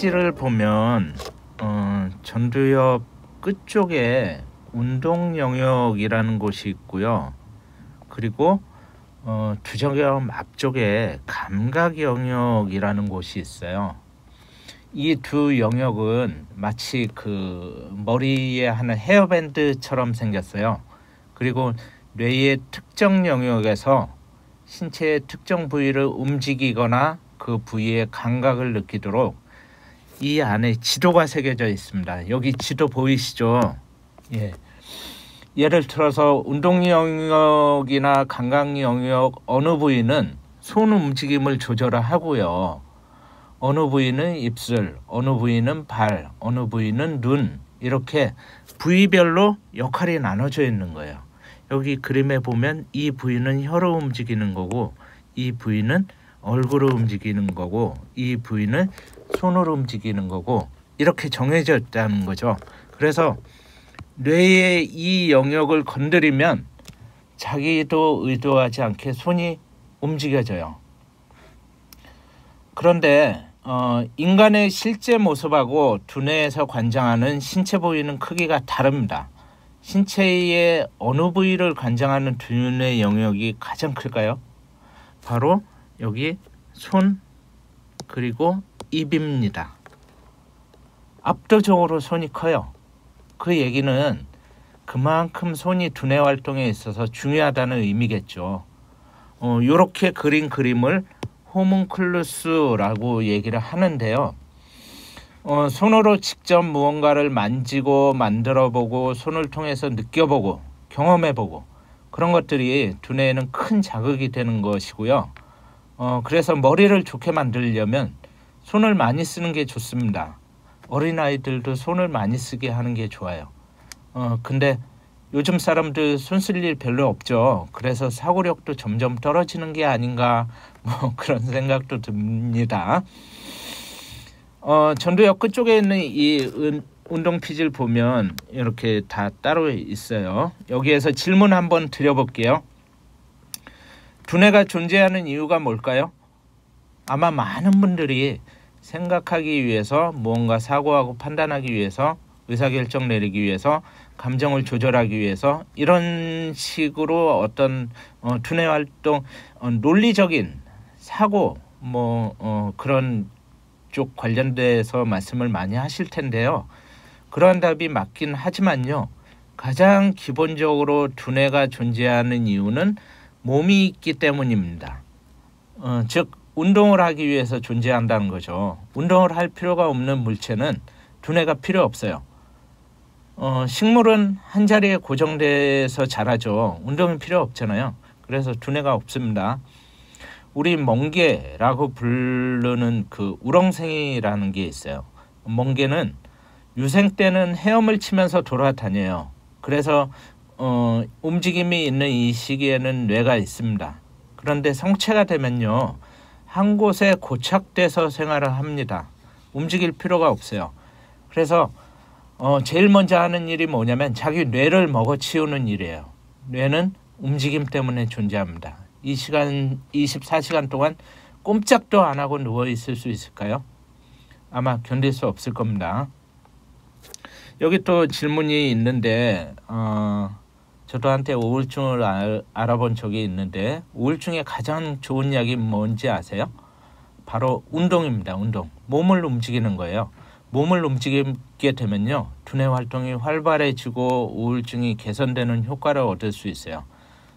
피지를 보면 전두엽 끝쪽에 운동 영역이라는 곳이 있고요. 그리고 두저염 앞쪽에 감각 영역이라는 곳이 있어요. 이 두 영역은 마치 그 머리에 하는 헤어밴드처럼 생겼어요. 그리고 뇌의 특정 영역에서 신체의 특정 부위를 움직이거나 그 부위의 감각을 느끼도록 이 안에 지도가 새겨져 있습니다. 여기 지도 보이시죠? 예. 예를 들어서 운동 영역이나 감각 영역 어느 부위는 손 움직임을 조절하고요. 어느 부위는 입술, 어느 부위는 발, 어느 부위는 눈, 이렇게 부위별로 역할이 나눠져 있는 거예요. 여기 그림에 보면 이 부위는 혀로 움직이는 거고, 이 부위는 얼굴로 움직이는 거고, 이 부위는 손으로 움직이는 거고, 이렇게 정해져 있다는 거죠. 그래서 뇌의 이 영역을 건드리면 자기도 의도하지 않게 손이 움직여져요. 그런데 인간의 실제 모습하고 두뇌에서 관장하는 신체 부위는 크기가 다릅니다. 신체의 어느 부위를 관장하는 두뇌 영역이 가장 클까요? 바로 여기 손 그리고 입입니다. 압도적으로 손이 커요. 그 얘기는 그만큼 손이 두뇌 활동에 있어서 중요하다는 의미겠죠. 이렇게 그린 그림을 호문클루스라고 얘기를 하는데요. 손으로 직접 무언가를 만지고 만들어보고 손을 통해서 느껴보고 경험해보고 그런 것들이 두뇌에는 큰 자극이 되는 것이고요. 그래서 머리를 좋게 만들려면 손을 많이 쓰는 게 좋습니다. 어린아이들도 손을 많이 쓰게 하는 게 좋아요. 근데 요즘 사람들 손 쓸 일 별로 없죠. 그래서 사고력도 점점 떨어지는 게 아닌가 뭐 그런 생각도 듭니다. 전두엽 끝쪽에 있는 이 운동 피지를 보면 이렇게 다 따로 있어요. 여기에서 질문 한번 드려볼게요. 두뇌가 존재하는 이유가 뭘까요? 아마 많은 분들이 생각하기 위해서, 무언가 사고하고 판단하기 위해서, 의사결정 내리기 위해서, 감정을 조절하기 위해서 이런 식으로 어떤 두뇌 활동, 논리적인 사고 그런 쪽 관련돼서 말씀을 많이 하실 텐데요. 그러한 답이 맞긴 하지만요. 가장 기본적으로 두뇌가 존재하는 이유는 몸이 있기 때문입니다. 즉 운동을 하기 위해서 존재한다는 거죠. 운동을 할 필요가 없는 물체는 두뇌가 필요 없어요. 식물은 한 자리에 고정돼서 자라죠. 운동이 필요 없잖아요. 그래서 두뇌가 없습니다. 우리 멍게라고 부르는 그 우렁생이라는 게 있어요. 멍게는 유생 때는 헤엄을 치면서 돌아다녀요. 그래서 움직임이 있는 이 시기에는 뇌가 있습니다. 그런데 성체가 되면요. 한 곳에 고착돼서 생활을 합니다. 움직일 필요가 없어요. 그래서 제일 먼저 하는 일이 뭐냐면 자기 뇌를 먹어치우는 일이에요. 뇌는 움직임 때문에 존재합니다. 이 시간 24시간 동안 꼼짝도 안 하고 누워 있을 수 있을까요? 아마 견딜 수 없을 겁니다. 여기 또 질문이 있는데 저도 한테 우울증을 알아본 적이 있는데 우울증의 가장 좋은 약이 뭔지 아세요? 바로 운동입니다. 운동. 몸을 움직이는 거예요. 몸을 움직이게 되면요. 두뇌 활동이 활발해지고 우울증이 개선되는 효과를 얻을 수 있어요.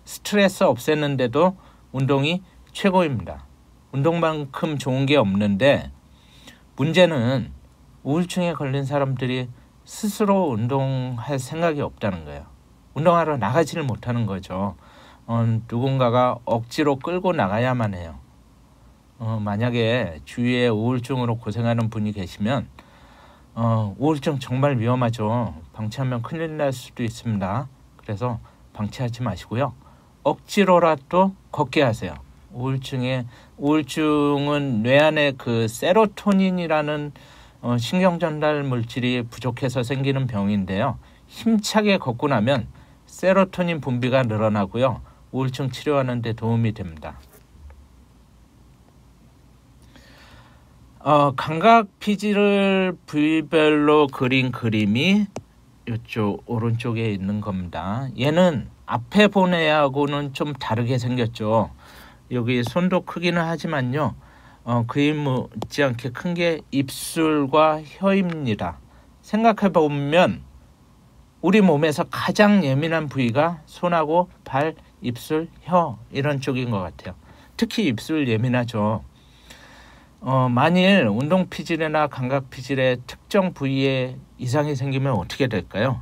스트레스 없애는데도 운동이 최고입니다. 운동만큼 좋은 게 없는데 문제는 우울증에 걸린 사람들이 스스로 운동할 생각이 없다는 거예요. 운동하러 나가지를 못하는 거죠. 누군가가 억지로 끌고 나가야만 해요. 만약에 주위에 우울증으로 고생하는 분이 계시면 우울증 정말 위험하죠. 방치하면 큰일 날 수도 있습니다. 그래서 방치하지 마시고요. 억지로라도 걷게 하세요. 우울증은 뇌 안에 그 세로토닌이라는 신경 전달 물질이 부족해서 생기는 병인데요. 힘차게 걷고 나면 세로토닌 분비가 늘어나고요. 우울증 치료하는 데 도움이 됩니다. 감각 피지를 부위별로 그린 그림이 이쪽 오른쪽에 있는 겁니다. 얘는 앞에 본 애하고는 좀 다르게 생겼죠. 여기 손도 크기는 하지만요. 그에 못지않게 큰 게 입술과 혀입니다. 생각해 보면 우리 몸에서 가장 예민한 부위가 손하고 발, 입술, 혀 이런 쪽인 것 같아요. 특히 입술 예민하죠. 만일 운동 피질이나 감각 피질의 특정 부위에 이상이 생기면 어떻게 될까요?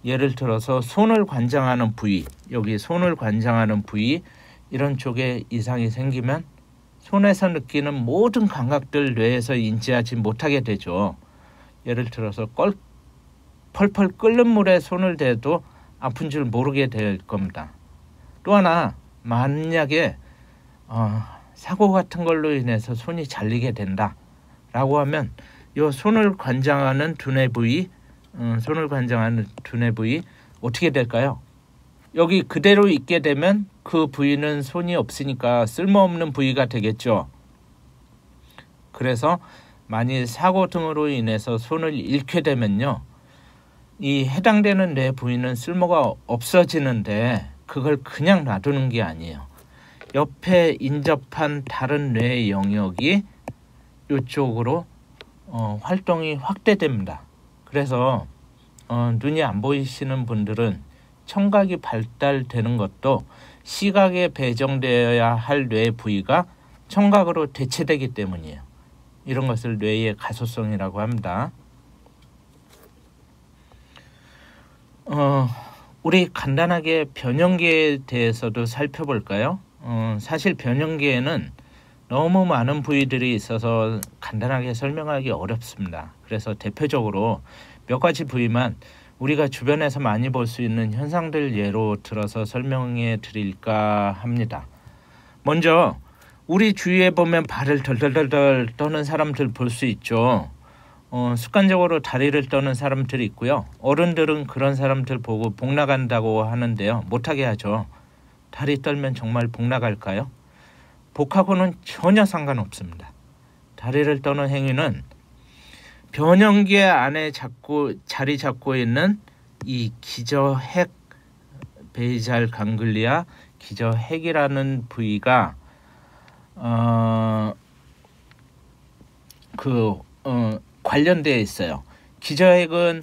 예를 들어서 손을 관장하는 부위, 여기 손을 관장하는 부위 이런 쪽에 이상이 생기면 손에서 느끼는 모든 감각들 뇌에서 인지하지 못하게 되죠. 예를 들어서 펄펄 끓는 물에 손을 대도 아픈 줄 모르게 될 겁니다. 또 하나 만약에 사고 같은 걸로 인해서 손이 잘리게 된다라고 하면 이 손을 관장하는 두뇌 부위, 어떻게 될까요? 여기 그대로 있게 되면 그 부위는 손이 없으니까 쓸모없는 부위가 되겠죠. 그래서 만일 사고 등으로 인해서 손을 잃게 되면요, 이 해당되는 뇌 부위는 쓸모가 없어지는데 그걸 그냥 놔두는 게 아니에요. 옆에 인접한 다른 뇌 영역이 이쪽으로 활동이 확대됩니다. 그래서 눈이 안 보이시는 분들은 청각이 발달되는 것도 시각에 배정되어야 할 뇌 부위가 청각으로 대체되기 때문이에요. 이런 것을 뇌의 가소성이라고 합니다. 우리 간단하게 변형계에 대해서도 살펴볼까요? 사실 변형계에는 너무 많은 부위들이 있어서 간단하게 설명하기 어렵습니다. 그래서 대표적으로 몇 가지 부위만 우리가 주변에서 많이 볼 수 있는 현상들 예로 들어서 설명해 드릴까 합니다. 먼저 우리 주위에 보면 발을 덜덜덜 떠는 사람들 볼 수 있죠. 습관적으로 다리를 떠는 사람들이 있고요. 어른들은 그런 사람들 보고 복 나간다고 하는데요. 못하게 하죠. 다리 떨면 정말 복 나갈까요? 복하고는 전혀 상관없습니다. 다리를 떠는 행위는 변형계 안에 자리 잡고 있는 이 기저핵, 베이잘 강글리아 기저핵이라는 부위가 관련되어 있어요. 기저핵은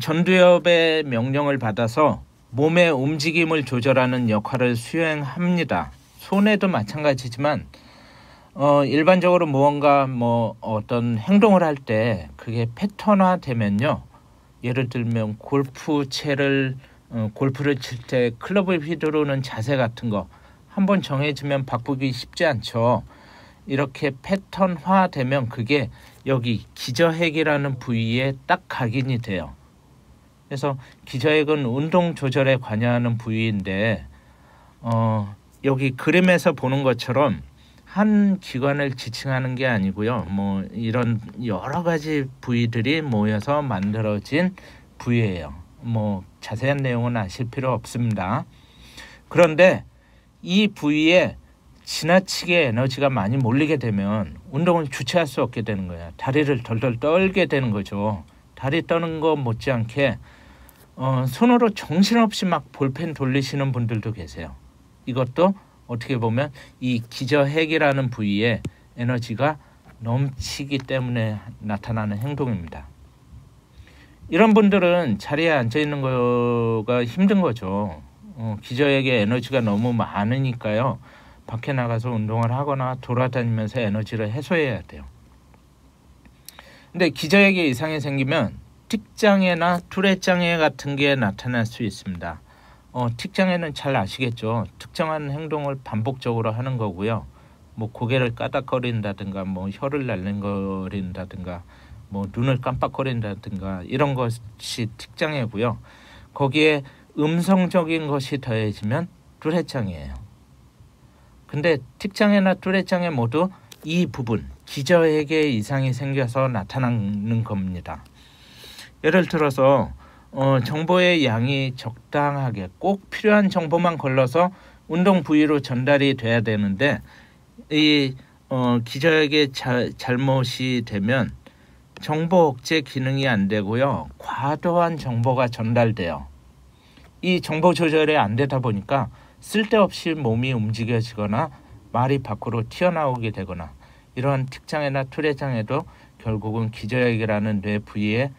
전두엽의 명령을 받아서 몸의 움직임을 조절하는 역할을 수행합니다. 손에도 마찬가지지만 일반적으로 무언가 어떤 행동을 할 때 그게 패턴화 되면요. 예를 들면 골프를 칠 때 클럽을 휘두르는 자세 같은 거 한번 정해지면 바꾸기 쉽지 않죠. 이렇게 패턴화 되면 그게 여기 기저핵이라는 부위에 딱 각인이 돼요. 그래서 기저핵은 운동 조절에 관여하는 부위인데 여기 그림에서 보는 것처럼 한 기관을 지칭하는 게 아니고요. 이런 여러 가지 부위들이 모여서 만들어진 부위예요. 자세한 내용은 아실 필요 없습니다. 그런데 이 부위에 지나치게 에너지가 많이 몰리게 되면 운동을 주체할 수 없게 되는 거예요. 다리를 덜덜 떨게 되는 거죠. 다리 떠는 거 못지않게 손으로 정신없이 막 볼펜 돌리시는 분들도 계세요. 이것도 어떻게 보면 이 기저핵이라는 부위에 에너지가 넘치기 때문에 나타나는 행동입니다. 이런 분들은 자리에 앉아 있는 거가 힘든 거죠. 기저핵에 에너지가 너무 많으니까요. 밖에 나가서 운동을 하거나 돌아다니면서 에너지를 해소해야 돼요. 근데 기저핵에 이상이 생기면 틱장애나 투렛 장애 같은 게 나타날 수 있습니다. 틱장애는 잘 아시겠죠. 특정한 행동을 반복적으로 하는 거고요. 고개를 까닥거린다든가 혀를 날름거린다든가 눈을 깜빡거린다든가 이런 것이 틱장애고요. 거기에 음성적인 것이 더해지면 투렛 장애예요. 근데 틱장애나 투렛 장애 모두 이 부분 기저핵에 이상이 생겨서 나타나는 겁니다. 예를 들어서 정보의 양이 적당하게 꼭 필요한 정보만 걸러서 운동 부위로 전달이 돼야 되는데 이 기저액의 잘못이 되면 정보 억제 기능이 안 되고요. 과도한 정보가 전달돼요. 이 정보 조절이 안 되다 보니까 쓸데없이 몸이 움직여지거나 말이 밖으로 튀어나오게 되거나 이러한 특장애나 투례장애도 결국은 기저액이라는 뇌 부위의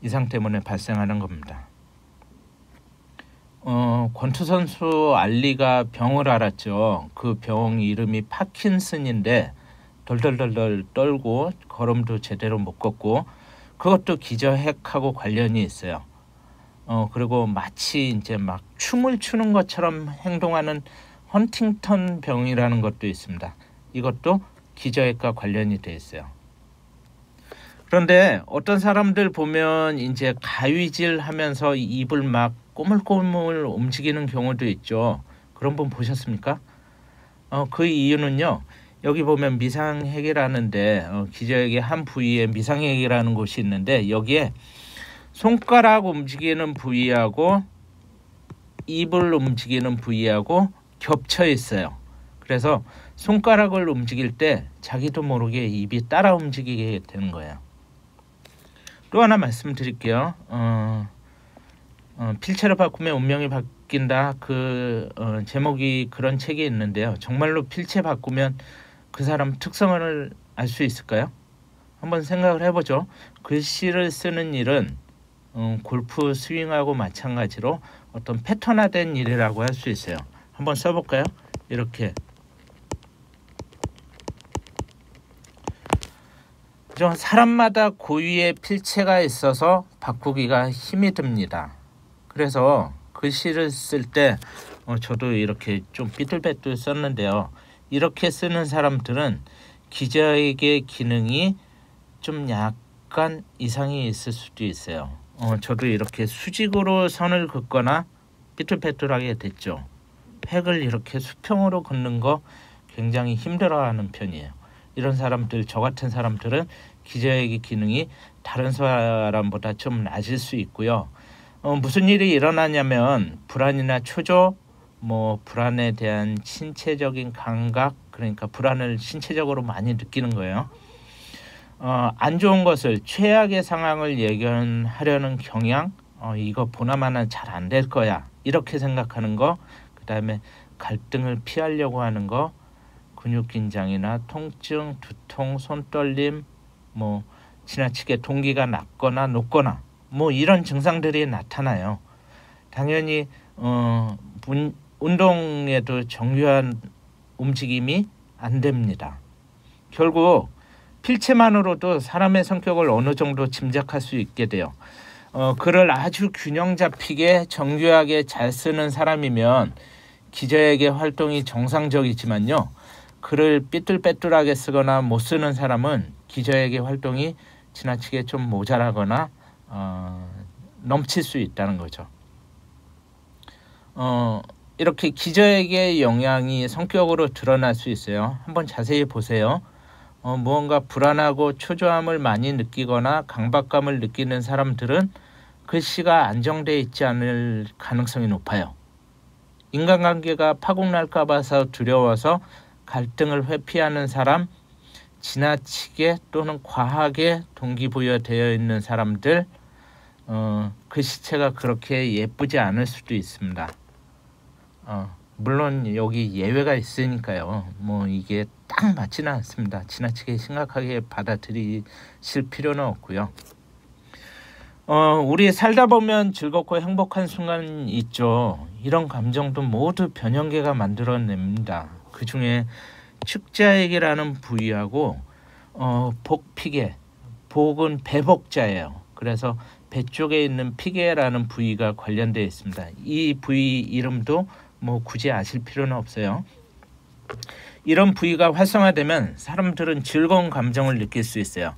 이상 때문에 발생하는 겁니다. 권투 선수 알리가 병을 앓았죠. 그 병 이름이 파킨슨인데 덜덜덜덜 떨고 걸음도 제대로 못 걷고 그것도 기저핵하고 관련이 있어요. 그리고 마치 이제 막 춤을 추는 것처럼 행동하는 헌팅턴 병이라는 것도 있습니다. 이것도 기저핵과 관련이 돼 있어요. 그런데 어떤 사람들 보면 이제 가위질 하면서 입을 막 꼬물꼬물 움직이는 경우도 있죠. 그런 분 보셨습니까? 그 이유는요. 여기 보면 미상핵이라는데 기저핵의 한 부위에 미상핵이라는 곳이 있는데 여기에 손가락 움직이는 부위하고 입을 움직이는 부위하고 겹쳐 있어요. 그래서 손가락을 움직일 때 자기도 모르게 입이 따라 움직이게 되는 거예요. 또 하나 말씀드릴게요. 필체를 바꾸면 운명이 바뀐다. 제목이 그런 책이 있는데요. 정말로 필체 바꾸면 그 사람 특성을 알 수 있을까요? 한번 생각을 해보죠. 글씨를 쓰는 일은 골프 스윙하고 마찬가지로 어떤 패턴화된 일이라고 할 수 있어요. 한번 써볼까요? 이렇게 사람마다 고유의 필체가 있어서 바꾸기가 힘이 듭니다. 그래서 글씨를 쓸 때 저도 이렇게 좀 삐뚤빼뚤 썼는데요. 이렇게 쓰는 사람들은 기저액의 기능이 좀 약간 이상이 있을 수도 있어요. 저도 이렇게 수직으로 선을 긋거나 삐뚤빼뚤하게 됐죠. 획을 이렇게 수평으로 긋는 거 굉장히 힘들어하는 편이에요. 이런 사람들, 저 같은 사람들은 기저액의 기능이 다른 사람보다 좀 낮을 수 있고요. 무슨 일이 일어나냐면 불안이나 초조, 불안에 대한 신체적인 감각, 그러니까 불안을 신체적으로 많이 느끼는 거예요. 안 좋은 것을, 최악의 상황을 예견하려는 경향, 이거 보나마나 잘 안 될 거야, 이렇게 생각하는 거, 그 다음에 갈등을 피하려고 하는 거, 근육 긴장이나 통증, 두통, 손떨림, 지나치게 동기가 낮거나 높거나 이런 증상들이 나타나요. 당연히 운동에도 정교한 움직임이 안 됩니다. 결국 필체만으로도 사람의 성격을 어느 정도 짐작할 수 있게 돼요. 글을 아주 균형 잡히게 정교하게 잘 쓰는 사람이면 기저액의 활동이 정상적이지만요. 글을 삐뚤빼뚤하게 쓰거나 못 쓰는 사람은 기저액의 활동이 지나치게 좀 모자라거나 넘칠 수 있다는 거죠. 이렇게 기저액의 영향이 성격으로 드러날 수 있어요. 한번 자세히 보세요. 무언가 불안하고 초조함을 많이 느끼거나 강박감을 느끼는 사람들은 글씨가 안정되어 있지 않을 가능성이 높아요. 인간관계가 파국날까 봐서 두려워서 갈등을 회피하는 사람, 지나치게 또는 과하게 동기부여되어 있는 사람들, 글씨체가 그렇게 예쁘지 않을 수도 있습니다. 물론 여기 예외가 있으니까요. 이게 딱 맞지는 않습니다. 지나치게 심각하게 받아들이실 필요는 없고요. 우리 살다 보면 즐겁고 행복한 순간 있죠. 이런 감정도 모두 변형계가 만들어냅니다. 그 중에 축자액이라는 부위하고 복피계, 복은 배복자예요. 그래서 배 쪽에 있는 피계라는 부위가 관련되어 있습니다. 이 부위 이름도 굳이 아실 필요는 없어요. 이런 부위가 활성화되면 사람들은 즐거운 감정을 느낄 수 있어요.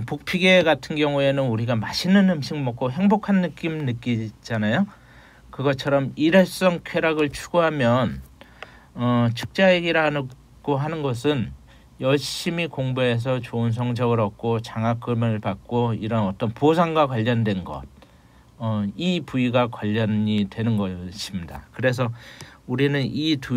복피계 같은 경우에는 우리가 맛있는 음식 먹고 행복한 느낌 느끼잖아요. 그것처럼 일회성 쾌락을 추구하면 축자액이라고 하는 것은 열심히 공부해서 좋은 성적을 얻고 장학금을 받고 이런 어떤 보상과 관련된 것, 이 부위가 관련이 되는 것입니다. 그래서 우리는 이 두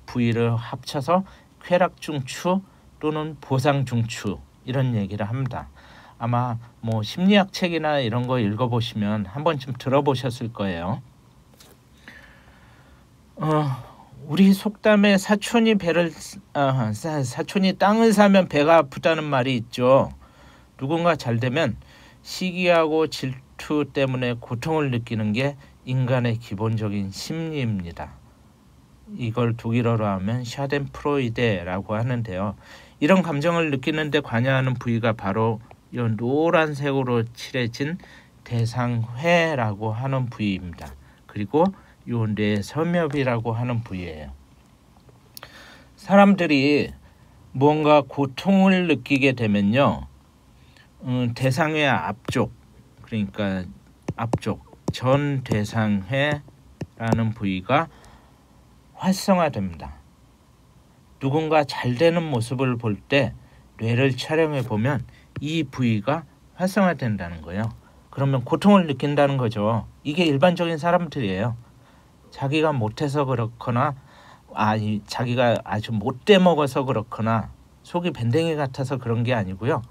부위를 합쳐서 쾌락중추 또는 보상 중추 이런 얘기를 합니다. 아마 뭐 심리학 책이나 이런 거 읽어보시면 한 번쯤 들어보셨을 거예요. 우리 속담에 사촌이 땅을 사면 배가 아프다는 말이 있죠. 누군가 잘 되면 시기하고 질투 때문에 고통을 느끼는 게 인간의 기본적인 심리입니다. 이걸 독일어로 하면 샤덴프로이데라고 하는데요. 이런 감정을 느끼는데 관여하는 부위가 바로 이 노란색으로 칠해진 대상회라고 하는 부위입니다. 그리고 요 뇌섬엽이라고 하는 부위예요. 사람들이 뭔가 고통을 느끼게 되면요, 대상회 앞쪽, 그러니까 앞쪽 전 대상회라는 부위가 활성화됩니다. 누군가 잘 되는 모습을 볼 때 뇌를 촬영해 보면 이 부위가 활성화된다는 거예요. 그러면 고통을 느낀다는 거죠. 이게 일반적인 사람들이에요. 자기가 못해서 그렇거나 자기가 아주 못돼 먹어서 그렇거나 속이 밴댕이 같아서 그런 게 아니고요.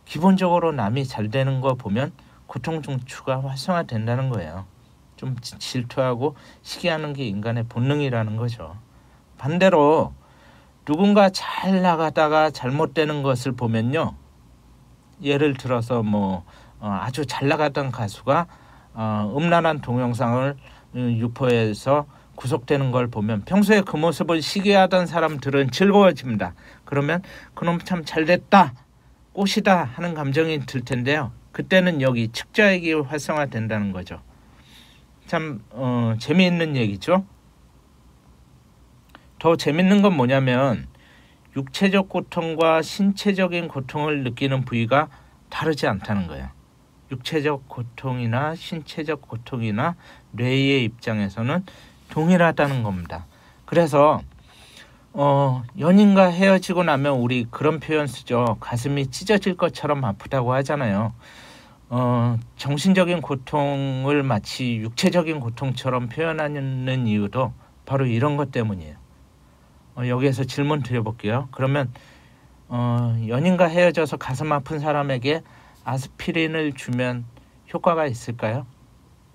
기본적으로 남이 잘 되는 거 보면 고통 중추가 활성화된다는 거예요. 좀 질투하고 시기하는 게 인간의 본능이라는 거죠. 반대로 누군가 잘 나가다가 잘못되는 것을 보면요. 예를 들어서 아주 잘 나가던 가수가 음란한 동영상을 유포해서 구속되는 걸 보면 평소에 그 모습을 시기하던 사람들은 즐거워집니다. 그러면 그놈 참 잘됐다, 꽃이다 하는 감정이 들 텐데요. 그때는 여기 측자액이 활성화된다는 거죠. 참 재미있는 얘기죠. 더 재밌는 건 뭐냐면 육체적 고통과 신체적인 고통을 느끼는 부위가 다르지 않다는 거예요. 육체적 고통이나 신체적 고통이나 뇌의 입장에서는 동일하다는 겁니다. 그래서 연인과 헤어지고 나면 우리 그런 표현 쓰죠. 가슴이 찢어질 것처럼 아프다고 하잖아요. 정신적인 고통을 마치 육체적인 고통처럼 표현하는 이유도 바로 이런 것 때문이에요. 여기에서 질문 드려볼게요. 그러면 연인과 헤어져서 가슴 아픈 사람에게 아스피린을 주면 효과가 있을까요?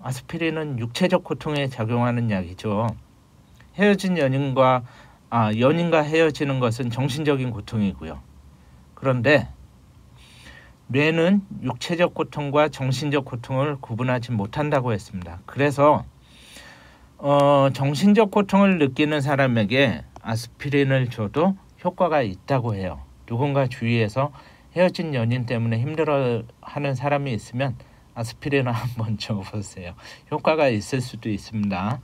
아스피린은 육체적 고통에 작용하는 약이죠. 헤어진 연인과 헤어지는 것은 정신적인 고통이고요. 그런데 뇌는 육체적 고통과 정신적 고통을 구분하지 못한다고 했습니다. 그래서 정신적 고통을 느끼는 사람에게 아스피린을 줘도 효과가 있다고 해요. 누군가 주위에서 헤어진 연인 때문에 힘들어하는 사람이 있으면 아스피린을 한번 줘보세요. 효과가 있을 수도 있습니다.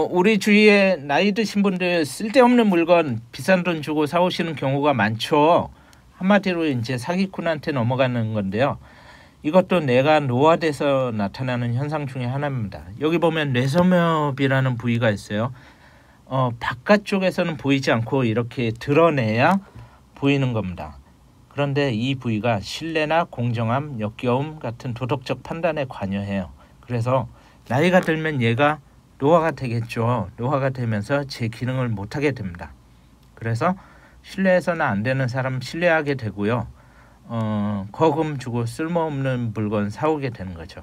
우리 주위에 나이 드신 분들 쓸데없는 물건 비싼 돈 주고 사오시는 경우가 많죠. 한마디로 이제 사기꾼한테 넘어가는 건데요. 이것도 뇌가 노화돼서 나타나는 현상 중에 하나입니다. 여기 보면 뇌섬엽이라는 부위가 있어요. 바깥쪽에서는 보이지 않고 이렇게 드러내야 보이는 겁니다. 그런데 이 부위가 신뢰나 공정함, 역겨움 같은 도덕적 판단에 관여해요. 그래서 나이가 들면 얘가 노화가 되겠죠. 노화가 되면서 제 기능을 못하게 됩니다. 그래서 신뢰해서는 안 되는 사람 신뢰하게 되고요. 거금 주고 쓸모없는 물건 사오게 되는 거죠.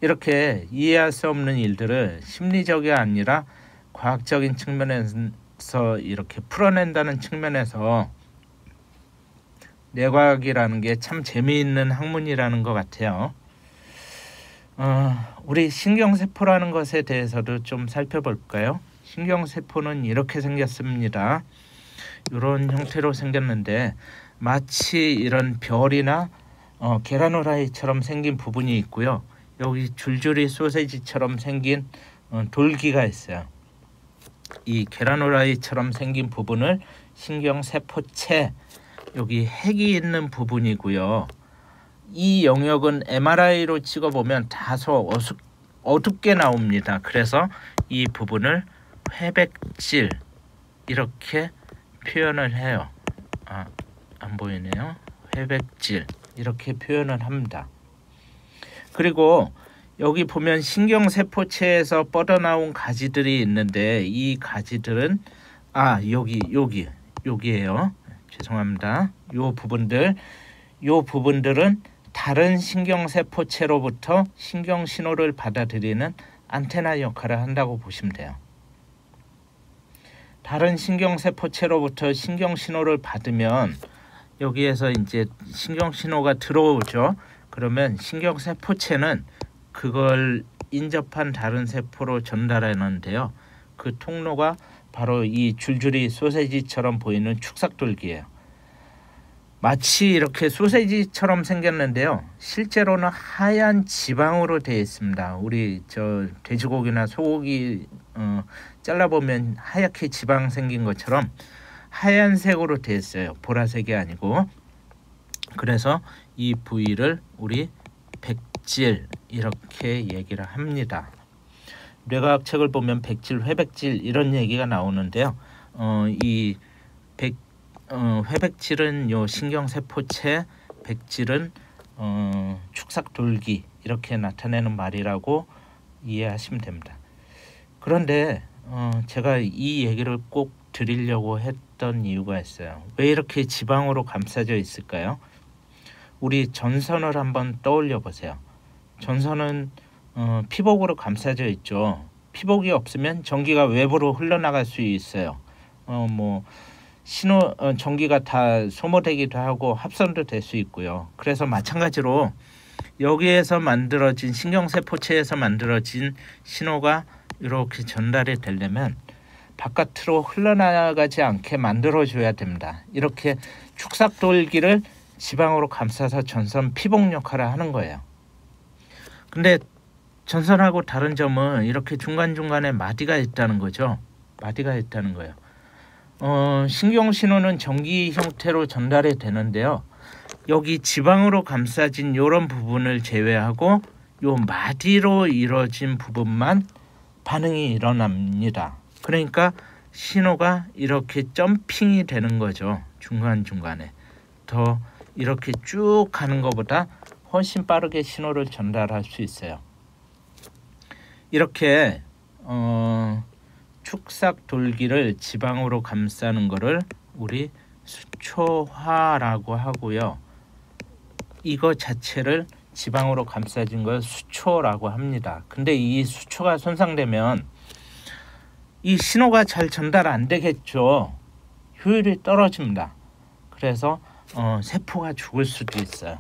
이렇게 이해할 수 없는 일들을 심리적이 아니라 과학적인 측면에서 이렇게 풀어낸다는 측면에서 뇌과학이라는 게 참 재미있는 학문이라는 것 같아요. 우리 신경세포라는 것에 대해서도 좀 살펴볼까요? 신경세포는 이렇게 생겼습니다. 이런 형태로 생겼는데 마치 이런 별이나 계란 후라이처럼 생긴 부분이 있고요. 여기 줄줄이 소세지처럼 생긴 돌기가 있어요. 이 계란 후라이처럼 생긴 부분을 신경세포체, 여기 핵이 있는 부분이고요. 이 영역은 MRI로 찍어보면 다소 어둡게 나옵니다. 그래서 이 부분을 회백질 이렇게 표현을 해요. 안 보이네요. 회백질 이렇게 표현을 합니다. 그리고 여기 보면 신경세포체에서 뻗어나온 가지들이 있는데 이 가지들은 여기에요. 죄송합니다. 요 부분들은 다른 신경세포체로부터 신경신호를 받아들이는 안테나 역할을 한다고 보시면 돼요. 다른 신경세포체로부터 신경신호를 받으면 여기에서 이제 신경신호가 들어오죠. 그러면 신경세포체는 그걸 인접한 다른 세포로 전달하는데요. 그 통로가 바로 이 줄줄이 소세지처럼 보이는 축삭돌기예요. 마치 이렇게 소세지처럼 생겼는데요. 실제로는 하얀 지방으로 되어 있습니다. 우리 돼지고기나 소고기 잘라보면 하얗게 지방 생긴 것처럼 하얀색으로 되어 있어요. 보라색이 아니고. 그래서 이 부위를 우리 백질 이렇게 얘기를 합니다. 뇌과학 책을 보면 백질, 회백질 이런 얘기가 나오는데요. 회백질은 요 신경세포체, 백질은 축삭돌기 이렇게 나타내는 말이라고 이해하시면 됩니다. 그런데 제가 이 얘기를 꼭 드리려고 했던 이유가 있어요. 왜 이렇게 지방으로 감싸져 있을까요? 우리 전선을 한번 떠올려 보세요. 전선은 피복으로 감싸져 있죠. 피복이 없으면 전기가 외부로 흘러나갈 수 있어요. 전기가 다 소모되기도 하고 합선도 될 수 있고요. 그래서 마찬가지로 여기에서 만들어진 신경세포체에서 만들어진 신호가 이렇게 전달이 되려면 바깥으로 흘러나가지 않게 만들어줘야 됩니다. 이렇게 축삭돌기를 지방으로 감싸서 전선 피복 역할을 하는 거예요. 근데 전선하고 다른 점은 이렇게 중간중간에 마디가 있다는 거죠. 마디가 있다는 거예요. 신경신호는 전기 형태로 전달이 되는데요. 여기 지방으로 감싸진 이런 부분을 제외하고 요 마디로 이루어진 부분만 반응이 일어납니다. 그러니까 신호가 이렇게 점핑이 되는 거죠. 중간중간에. 더 이렇게 쭉 가는 것보다 훨씬 빠르게 신호를 전달할 수 있어요. 이렇게 축삭돌기를 지방으로 감싸는 것을 우리 수초화라고 하고요. 이거 자체를 지방으로 감싸진 걸 수초라고 합니다. 근데 이 수초가 손상되면 이 신호가 잘 전달 안 되겠죠. 효율이 떨어집니다. 그래서 세포가 죽을 수도 있어요.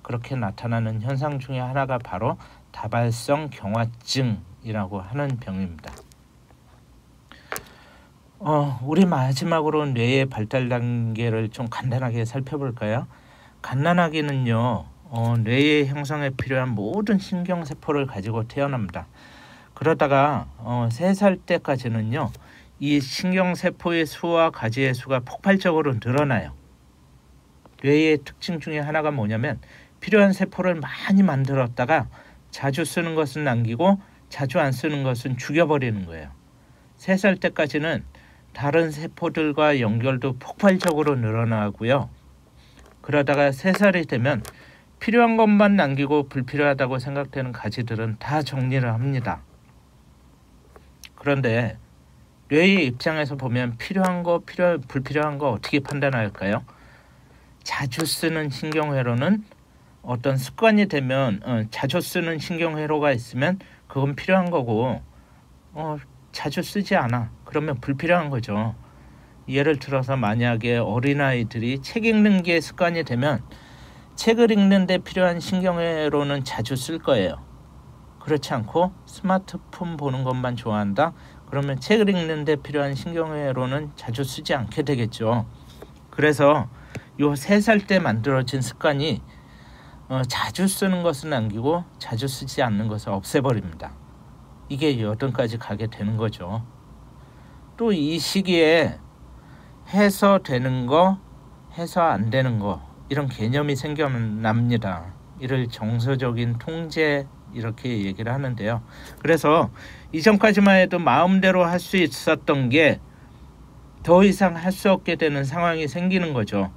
그렇게 나타나는 현상 중에 하나가 바로 다발성 경화증이라고 하는 병입니다. 우리 마지막으로 뇌의 발달 단계를 좀 간단하게 살펴볼까요? 갓난아기는요, 뇌의 형성에 필요한 모든 신경세포를 가지고 태어납니다. 그러다가 3살 때까지는요, 이 신경세포의 수와 가지의 수가 폭발적으로 늘어나요. 뇌의 특징 중에 하나가 뭐냐면 필요한 세포를 많이 만들었다가 자주 쓰는 것은 남기고 자주 안 쓰는 것은 죽여버리는 거예요. 3살 때까지는 다른 세포들과 연결도 폭발적으로 늘어나고요. 그러다가 3살이 되면 필요한 것만 남기고 불필요하다고 생각되는 가지들은 다 정리를 합니다. 그런데 뇌의 입장에서 보면 필요한 거, 불필요한 거 어떻게 판단할까요? 자주 쓰는 신경회로는 어떤 습관이 되면 자주 쓰는 신경회로가 있으면 그건 필요한 거고 자주 쓰지 않아. 그러면 불필요한 거죠. 예를 들어서 만약에 어린아이들이 책 읽는 게 습관이 되면 책을 읽는 데 필요한 신경회로는 자주 쓸 거예요. 그렇지 않고 스마트폰 보는 것만 좋아한다? 그러면 책을 읽는 데 필요한 신경회로는 자주 쓰지 않게 되겠죠. 그래서 요 3살 때 만들어진 습관이 자주 쓰는 것은 남기고 자주 쓰지 않는 것을 없애버립니다. 이게 여든까지 가게 되는 거죠. 또 이 시기에 해서 되는 거, 해서 안 되는 거 이런 개념이 생겨납니다. 이를 정서적인 통제 이렇게 얘기를 하는데요. 그래서 이전까지만 해도 마음대로 할 수 있었던 게 더 이상 할 수 없게 되는 상황이 생기는 거죠.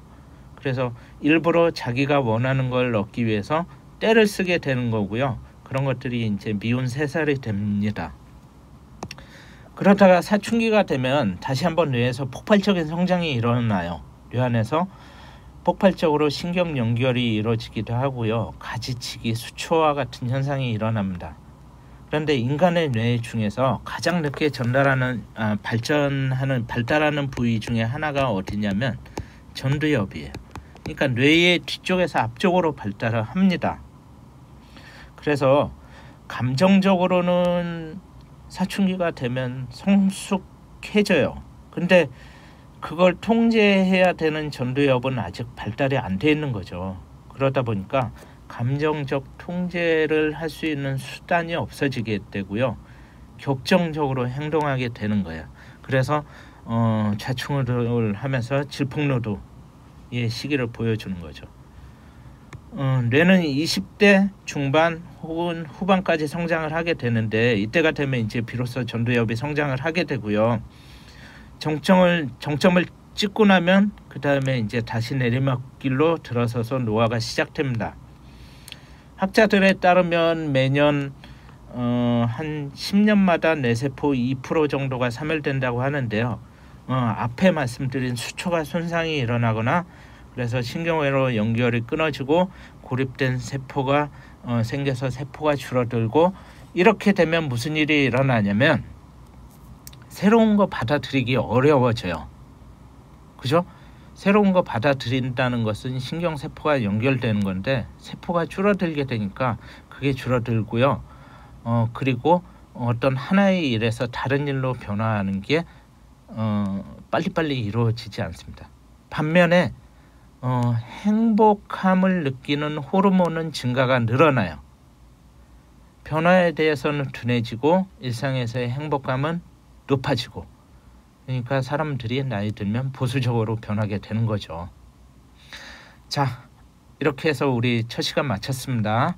그래서 일부러 자기가 원하는 걸 얻기 위해서 떼를 쓰게 되는 거고요. 그런 것들이 이제 미운 3살이 됩니다. 그러다가 사춘기가 되면 다시 한번 뇌에서 폭발적인 성장이 일어나요. 뇌 안에서 폭발적으로 신경 연결이 이루어지기도 하고요. 가지치기, 수초와 같은 현상이 일어납니다. 그런데 인간의 뇌 중에서 가장 늦게 발달하는 부위 중에 하나가 어디냐면 전두엽이에요. 그러니까 뇌의 뒤쪽에서 앞쪽으로 발달을 합니다. 그래서 감정적으로는 사춘기가 되면 성숙해져요. 근데 그걸 통제해야 되는 전두엽은 아직 발달이 안 돼 있는 거죠. 그러다 보니까 감정적 통제를 할 수 있는 수단이 없어지게 되고요. 격정적으로 행동하게 되는 거예요. 그래서 좌충우돌을 하면서 질풍노도의 시기를 보여주는 거죠. 뇌는 20대 중반 혹은 후반까지 성장을 하게 되는데 이때가 되면 이제 비로소 전두엽이 성장을 하게 되고요. 정점을 찍고 나면 그 다음에 이제 다시 내리막길로 들어서서 노화가 시작됩니다. 학자들에 따르면 매년 한 10년마다 뇌세포 2% 정도가 사멸된다고 하는데요. 앞에 말씀드린 수초가 손상이 일어나거나 그래서 신경회로 연결이 끊어지고 고립된 세포가 생겨서 세포가 줄어들고 이렇게 되면 무슨 일이 일어나냐면 새로운 거 받아들이기 어려워져요. 그죠? 새로운 거 받아들인다는 것은 신경세포가 연결되는 건데 세포가 줄어들게 되니까 그게 줄어들고요. 그리고 어떤 하나의 일에서 다른 일로 변화하는 게 빨리빨리 이루어지지 않습니다. 반면에 행복함을 느끼는 호르몬은 증가가 늘어나요. 변화에 대해서는 둔해지고 일상에서의 행복감은 높아지고 그러니까 사람들이 나이 들면 보수적으로 변하게 되는 거죠. 자, 이렇게 해서 우리 첫 시간 마쳤습니다.